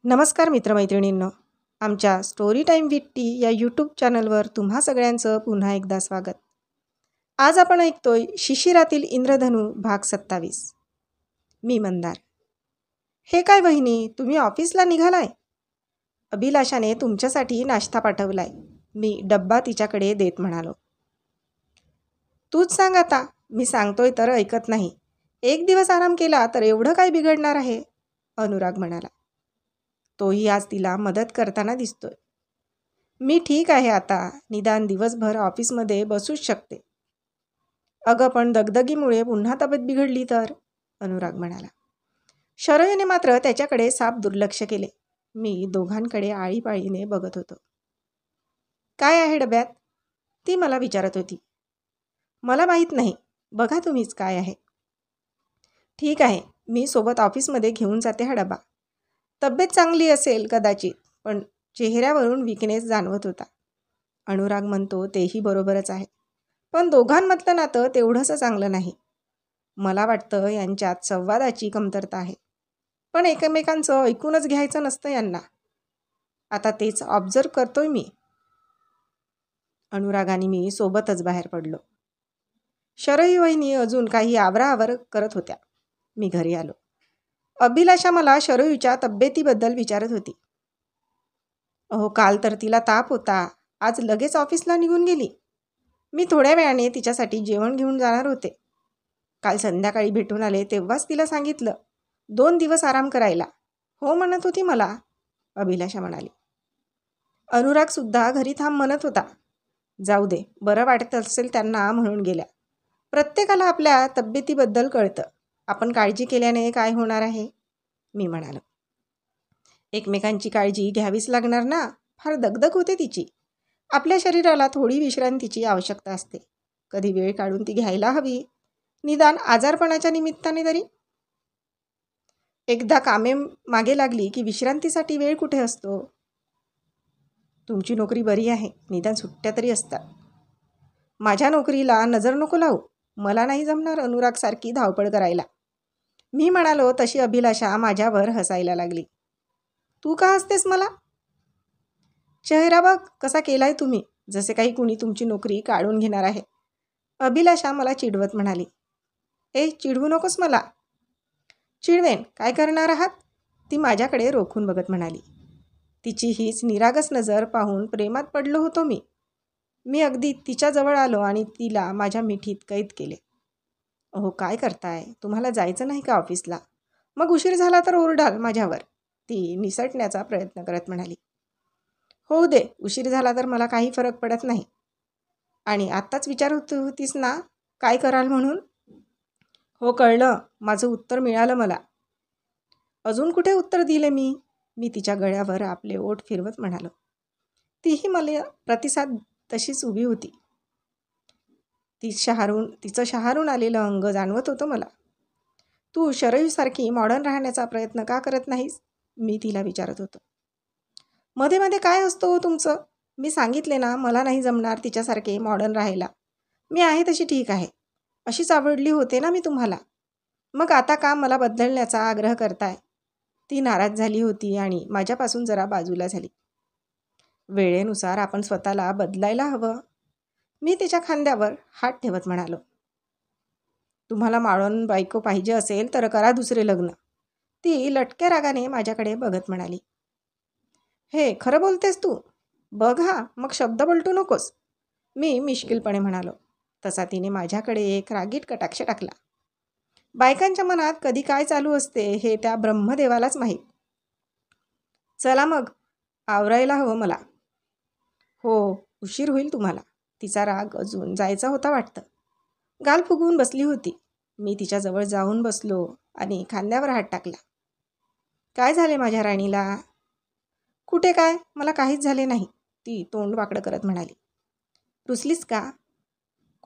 नमस्कार मित्रमैत्रिणींनो. आमच्या story time with T या यूट्यूब चॅनलवर तुम्हा सगळ्यांचं पुन्हा एकदा स्वागत. आज आपण ऐकतोय शिशिरातील इंद्रधनू भाग 27. मी मंदार. हे काय वहिनी, तुम्ही ऑफिसला निघालाय? अभिलाषाने तुमच्यासाठी नाश्ता पाठवलाय, मी डब्बा तिच्याकडे देत म्हणालो. तूच सांग आता, मी सांगतोय तर ऐकत नाही. एक दिवस आराम केला तर एवढं काय बिघडणार आहे? अनुराग म्हणाला. तोही आज तिला मदत करताना दिसतोय. मी ठीक आहे आता, निदान दिवसभर ऑफिसमध्ये बसूच शकते. अगं पण दगदगीमुळे पुन्हा तब्येत बिघडली तर? अनुराग म्हणाला. शरयूने मात्र त्याच्याकडे साफ दुर्लक्ष केले. मी दोघांकडे आळीपाळीने बघत होतो. काय आहे डब्यात? ती मला विचारत होती. मला माहीत नाही, बघा तुम्हीच काय आहे. ठीक आहे, मी सोबत ऑफिसमध्ये घेऊन जाते हा डबा. तब्येत चांगली असेल कदाचित, पण चेहऱ्यावरून विकनेस जाणवत होता. अनुराग म्हणतो तेही बरोबरच आहे, पण दोघांमधलं नातं तेवढंसं चांगलं नाही. मला वाटतं यांच्यात संवादाची कमतरता आहे, पण एकमेकांचं ऐकूनच घ्यायचं नसतं यांना. आता तेच ऑब्झर्व करतोय मी. अनुराग आणि मी सोबतच बाहेर पडलो. शरयू वहिनी अजून काही आवराआवर करत होत्या. मी घरी आलो. अभिलाषा मला शरयूच्या तब्येतीबद्दल विचारत होती. अहो, काल तर तिला ताप होता, आज लगेच ऑफिसला निघून गेली. मी थोड्या वेळाने तिच्यासाठी जेवण घेऊन जाणार होते. काल संध्याकाळी भेटून आले तेव्हाच तिला सांगितलं 2 दिवस आराम करायला. हो म्हणत होती मला, अभिलाषा म्हणाली. अनुरागसुद्धा घरी थांब म्हणत होता. जाऊ दे, बरं वाटत असेल त्यांना म्हणून गेल्या. प्रत्येकाला आपल्या तब्येतीबद्दल कळतं. आपण काळजी केल्याने काय होणार आहे? मी म्हणालो. एकमेकांची काळजी घ्यावीच लागणार ना. फार दगदग होते तिची. आपल्या शरीराला थोडी विश्रांतीची आवश्यकता असते. कधी वेळ काढून ती घ्यायला हवी, निदान आजारपणाच्या निमित्ताने तरी. एकदा कामे मागे लागली की विश्रांतीसाठी वेळ कुठे असतो? तुमची नोकरी बरी आहे, निदान सुट्ट्या तरी असतात. माझ्या नोकरीला नजर नको लावू. मला नाही जमणार अनुरागसारखी धावपळ करायला. मी म्हणालो तशी अभिलाषा माझ्यावर हसायला लागली. तू का हसतेस मला? चेहरा बघ कसा केलाय तुम्ही, जसे काही कुणी तुमची नोकरी काढून घेणार आहे. अभिलाषा मला चिडवत म्हणाली. चिडवू नकोस मला. चिडवेन, काय करणार आहात? ती माझ्याकडे रोखून बघत म्हणाली. तिची हीच निरागस नजर पाहून प्रेमात पडलो होतो मी. मी अगदी तिच्याजवळ आलो आणि तिला माझ्या मिठीत कैद केले. अहो, काय करताय? तुम्हाला जायचं नाही का ऑफिसला? मग उशीर झाला तर ओरडाल माझ्यावर, ती निसटण्याचा प्रयत्न करत म्हणाली. होऊ दे, उशीर झाला तर मला काही फरक पडत नाही. आणि आत्ताच विचारत होतीस ना काय कराल म्हणून? हो, कळलं. माझं उत्तर मिळालं मला. अजून कुठे उत्तर दिले मी? मी तिच्या गळ्यावर आपले ओठ फिरवत म्हणालो. तीही मला प्रतिसाद तशीच उभी होती. तिचं शहारून आलेलं अंग जाणवत होतं मला. तू शरयूसारखी मॉडर्न राहण्याचा प्रयत्न का करत नाहीस? मी तिला विचारत होतो. मध्ये मध्ये काय असतो हो तुमचं? मी सांगितले ना, मला नाही जमणार तिच्यासारखे मॉडर्न राहायला. मी आहे तशी ठीक आहे. अशीच आवडली होते ना मी तुम्हाला. मग आता का मला बदलण्याचा आग्रह करताय? ती नाराज झाली होती आणि माझ्यापासून जरा बाजूला झाली. वेळेनुसार आपण स्वतःला बदलायला हवं, मी तिच्या खांद्यावर हात ठेवत म्हणालो. तुम्हाला मॉडर्न बायको पाहिजे असेल तर करा दुसरे लग्न, ती लटक्या रागाने माझ्याकडे बघत म्हणाली. हे खरं बोलतेस तू? बघ हा, मग शब्द पलटू नकोस, मी मिश्किलपणे म्हणालो. तसा तिने माझ्याकडे एक रागीट कटाक्ष टाकला. बायकांच्या मनात कधी काय चालू असते हे त्या ब्रह्मदेवालाच माहीत. चला मग, आवरायला हवं मला. हो, उशीर होईल तुम्हाला. तिचा राग अजून जायचा होता वाटतं. गाल फुगवून बसली होती. मी तिच्याजवळ जाऊन बसलो आणि खांद्यावर हात टाकला. काय झाले माझ्या राणीला? कुठे काय, मला काहीच झाले नाही, ती तोंड वाकडं करत म्हणाली. रुसलीस का?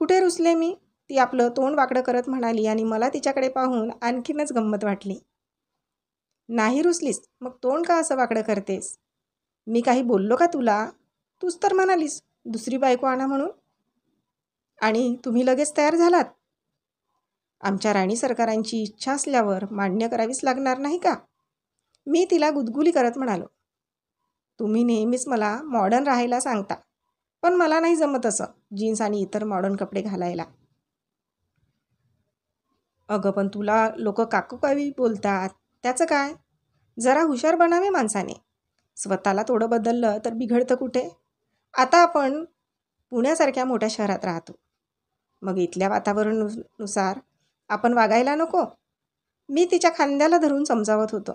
कुठे रुसले मी? ती आपलं तोंड वाकडं करत म्हणाली आणि मला तिच्याकडे पाहून आणखीनच गंमत वाटली. नाही रुसलीस, मग तोंड का असं वाकडं करतेस? मी काही बोललो का तुला? तूच तर म्हणालीस दुसरी बायको आणा म्हणून. आणि तुम्ही लगेच तयार झालात? आमच्या राणी सरकारांची इच्छा असल्यावर मान्य करावीच लागणार नाही का? मी तिला गुदगुली करत म्हणालो, तुम्ही नेहमीच मला मॉडर्न राहायला सांगता, पण मला नाही जमत असं जीन्स आणि इतर मॉडर्न कपडे घालायला. अगं पण तुला लोक काकूकावी बोलतात, त्याचं काय? जरा हुशार बनावे माणसाने. स्वतःला थोडं बदललं तर बिघडतं कुठे? आता आपण पुण्यासारख्या मोठ्या शहरात राहतो, मग इथल्या वातावरणानुसार आपण वागायला नको? मी तिच्या खांद्याला धरून समजावत होतो.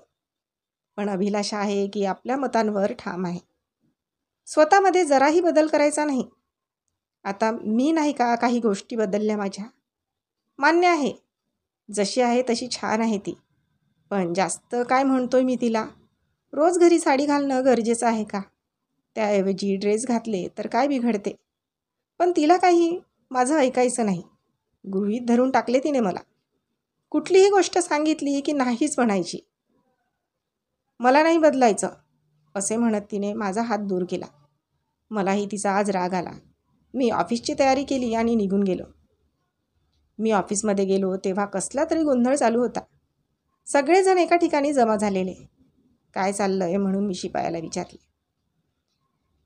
पण अभिलाषा आहे की आपल्या मतांवर ठाम आहे. स्वतःमध्ये जराही बदल करायचा नाही. आता मी नाही का काही गोष्टी बदलल्या माझ्या? मान्य आहे, जशी आहे तशी छान आहे ती. पण जास्त काय म्हणतोय मी तिला? रोज घरी साडी घालणं गरजेचं आहे का? त्याऐवजी ड्रेस घातले तर काय बिघडते? पण तिला काही माझं ऐकायचं नाही. गृहीत धरून टाकले तिने मला. कुठलीही गोष्ट सांगितली की नाहीच म्हणायची. मला नाही बदलायचं असे म्हणत तिने माझा हात दूर केला. मलाही तिचा आज राग आला. मी ऑफिसची तयारी केली आणि निघून गेलो. मी ऑफिसमध्ये गेलो तेव्हा कसला तरी गोंधळ चालू होता. सगळेजण एका ठिकाणी जमा झालेले. काय चाललंय म्हणून मी शिपायाला विचारले.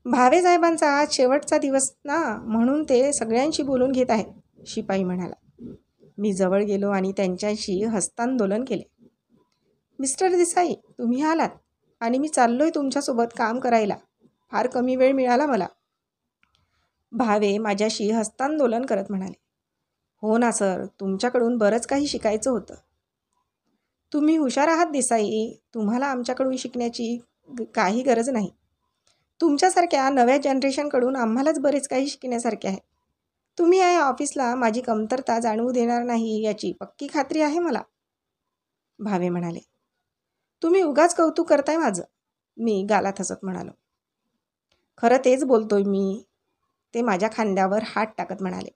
भावे साहेबांचा आज शेवटचा दिवस ना, म्हणून ते सगळ्यांशी बोलून घेत आहेत, शिपाई म्हणाला. मी जवळ गेलो आणि त्यांच्याशी हस्तांदोलन केले. मिस्टर देसाई, तुम्ही आलात आणि मी चाललोय तुमच्यासोबत काम करायला. फार कमी वेळ मिळाला मला. भावे माझ्याशी हस्तांदोलन करत म्हणाले. हो ना सर, तुमच्याकडून बरंच काही शिकायचं होतं. तुम्ही हुशार आहात देसाई. तुम्हाला आमच्याकडून शिकण्याची काही गरज नाही. तुमच्यासारख्या नव्या जनरेशनकडून आम्हालाच बरेच काही शिकण्यासारखे आहे. तुम्ही या ऑफिसला माझी कमतरता जाणवू देणार नाही याची पक्की खात्री आहे मला. भावे म्हणाले. तुम्ही उगाच कौतुक करताय माझं, मी गालात हसत म्हणालो. खरं तेच बोलतोय मी, ते माझ्या खांद्यावर हात टाकत म्हणाले.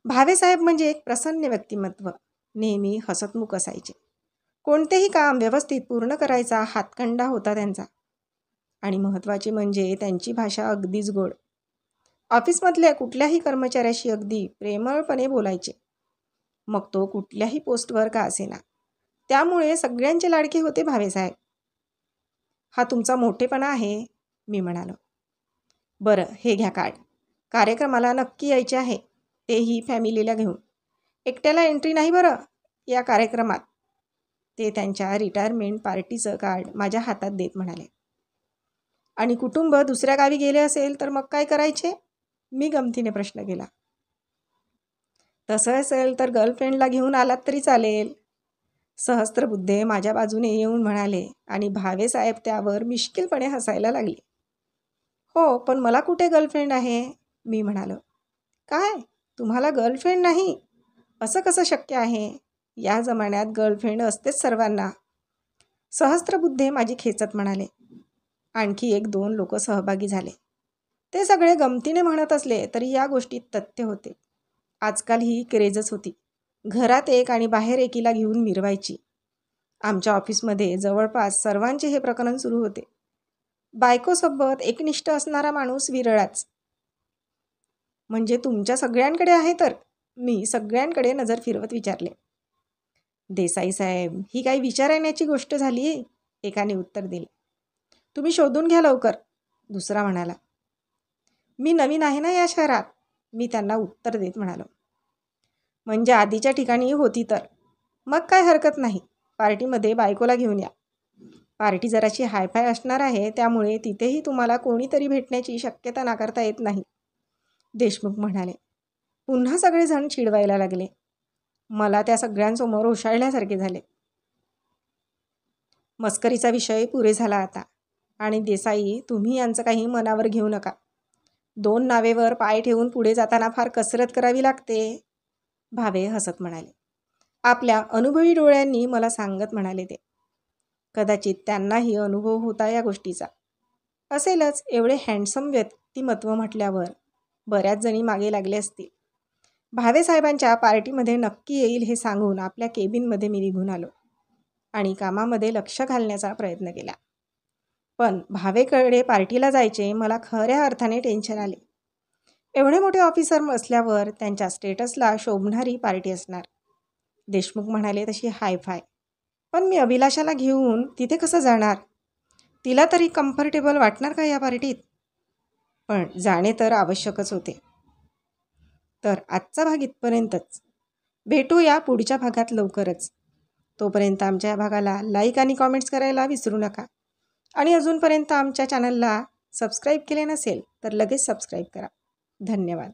भावेसाहेब म्हणजे एक प्रसन्न व्यक्तिमत्व, नेहमी हसतमुख असायचे. कोणतेही काम व्यवस्थित पूर्ण करायचा हातखंडा होता त्यांचा. आणि महत्त्वाचे म्हणजे त्यांची भाषा अगदीच गोड. ऑफिसमधल्या कुठल्याही कर्मचाऱ्याशी अगदी प्रेमळपणे बोलायचे, मग तो कुठल्याही पोस्टवर का असेना. त्यामुळे सगळ्यांचे लाडके होते भावेसाहेब. हा तुमचा मोठेपणा आहे, मी म्हणालो. बरं, हे घ्या कार्ड. कार्यक्रमाला नक्की यायचे आहे, तेही फॅमिलीला घेऊन. एकट्याला एंट्री नाही बरं या कार्यक्रमात. ते त्यांच्या रिटायरमेंट पार्टीचं कार्ड माझ्या हातात देत म्हणाले. आणि कुटुंब दुसऱ्या गावी गेले असेल तर मग काय करायचे, मी गमतीने प्रश्न केला. तसं असेल तर गर्लफ्रेंडला घेऊन आलात तरी चालेल, सहस्त्रबुद्धे माझ्या बाजूने येऊन म्हणाले आणि भावेसाहेब त्यावर मिश्किलपणे हसायला लागले. हो, पण मला कुठे गर्लफ्रेंड आहे, मी म्हणालो. काय, तुम्हाला गर्लफ्रेंड नाही? असं कसं शक्य आहे? या जमान्यात गर्लफ्रेंड असतेच सर्वांना, सहस्त्रबुद्धे माझी खेचत म्हणाले. आणखी 1-2 लोक सहभागी झाले. ते सगळे गमतीने म्हणत असले तरी या गोष्टीत तथ्य होते. आजकाल ही क्रेजच होती. घरात एक आणि बाहेर एकीला घेऊन मिरवायची. आमच्या ऑफिसमध्ये जवळपास सर्वांचे हे प्रकरण सुरू होते. बायकोसोबत एकनिष्ठ असणारा माणूस विरळाच. म्हणजे तुमच्या सगळ्यांकडे आहे तर, मी सगळ्यांकडे नजर फिरवत विचारले. देसाई साहेब, ही काही विचार येण्याची गोष्ट झाली, एकाने उत्तर दिले. तुम्ही शोधून घ्या लवकर, दुसरा म्हणाला. मी नवीन आहे ना या शहरात, मी त्यांना उत्तर देत म्हणालो. म्हणजे आधीच्या ठिकाणी होती तर मग काय हरकत नाही, पार्टीमध्ये बायकोला घेऊन या. पार्टी जराशी हायफाय असणार आहे, त्यामुळे तिथेही तुम्हाला कोणीतरी भेटण्याची शक्यता नाकारता येत नाही, देशमुख म्हणाले. पुन्हा सगळेजण चिडवायला लागले. मला त्या सगळ्यांसमोर ओशाळल्यासारखे झाले. मस्करीचा विषय पुरे झाला आता. आणि देसाई, तुम्ही यांचं काही मनावर घेऊ नका. 2 नावेवर पाय ठेवून पुढे जाताना फार कसरत करावी लागते, भावे हसत म्हणाले. आपल्या अनुभवी डोळ्यांनी मला सांगत म्हणाले ते. कदाचित त्यांनाही अनुभव होता या गोष्टीचा. असेलच, एवढे हँडसम व्यक्तिमत्व म्हटल्यावर बऱ्याच जणी मागे लागले असतील. भावेसाहेबांच्या पार्टीमध्ये नक्की येईल हे सांगून आपल्या केबिनमध्ये मी निघून आलो आणि कामामध्ये लक्ष घालण्याचा प्रयत्न केला. पण भावेकडे पार्टीला जायचे मला खऱ्या अर्थाने टेन्शन आले. एवढे मोठे ऑफिसर असल्यावर त्यांच्या स्टेटसला शोभणारी पार्टी असणार. देशमुख म्हणाले तशी हायफाय, पण मी अभिलाषाला घेऊन तिथे कसं जाणार? तिला तरी कम्फर्टेबल वाटणार का या पार्टीत? पण जाणे तर आवश्यकच होते. तर आजचा भाग इथपर्यंतच. भेटूया पुढच्या भागात लवकरच. तोपर्यंत आमच्या या भागाला लाईक आणि कॉमेंट्स करायला विसरू नका. आणि अजूनपर्यंत आमच्या चॅनलला सबस्क्राईब केले नसेल तर लगेच सबस्क्राईब करा. धन्यवाद.